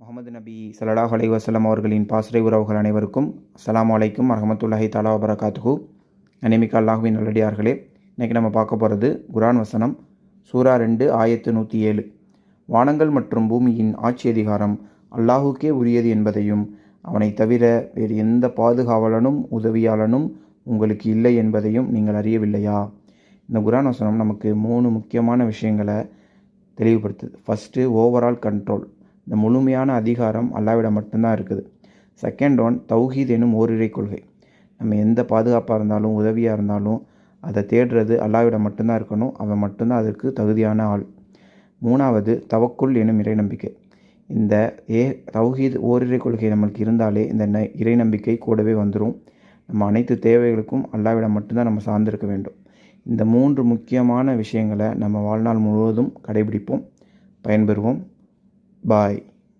முகமது நபி ஸல்லல்லாஹு அலைஹி வஸல்லம் அவர்களின் பாசறை உறவுகள் அனைவருக்கும் அஸ்ஸலாமு அலைக்கும் வரஹ்மத்துல்லாஹி தஆலா வபரகாத்துஹு. அன்னைமிக்க அல்லாஹ்வின் நல்லடியார்களே, இன்றைக்கி நம்ம பார்க்க போகிறது குர்ஆன் வசனம் சூரா 2 ஆயத்து 107. வானங்கள் மற்றும் பூமியின் ஆட்சி அதிகாரம் அல்லாஹுக்கே உரியது என்பதையும் அவனை தவிர வேறு எந்த பாதுகாவலனும் உதவியாளனும் உங்களுக்கு இல்லை என்பதையும் நீங்கள் அறியவில்லையா? இந்த குர்ஆன் வசனம் நமக்கு 3 முக்கியமான விஷயங்களை தெளிவுபடுத்துது. First, overall control. இந்த முழுமையான அதிகாரம் அல்லாஹ்விடம் மட்டும்தான் இருக்குது. செகண்ட் ஒன், தௌஹீத் எனும் ஓரிரை கொள்கை. நம்ம எந்த பாதுகாப்பாக இருந்தாலும் உதவியாக இருந்தாலும் அதை தேடுறது அல்லாஹ்விடம் மட்டும்தான் இருக்கணும். அவன் மட்டும்தான் அதற்கு தகுதியான ஆள். 3வது, தவக்குல் எனும் இறை நம்பிக்கை. இந்த தௌஹீத் ஓரிரை கொள்கை நம்மளுக்கு இருந்தாலே இந்த இறை நம்பிக்கை கூடவே வந்துடும். நம்ம அனைத்து தேவைகளுக்கும் அல்லாஹ்விடம் மட்டும்தான் நம்ம சார்ந்திருக்க வேண்டும். இந்த 3 முக்கியமான விஷயங்களை நம்ம வாழ்நாள் முழுவதும் கடைபிடிப்போம், பயன்பெறுவோம். பாய்.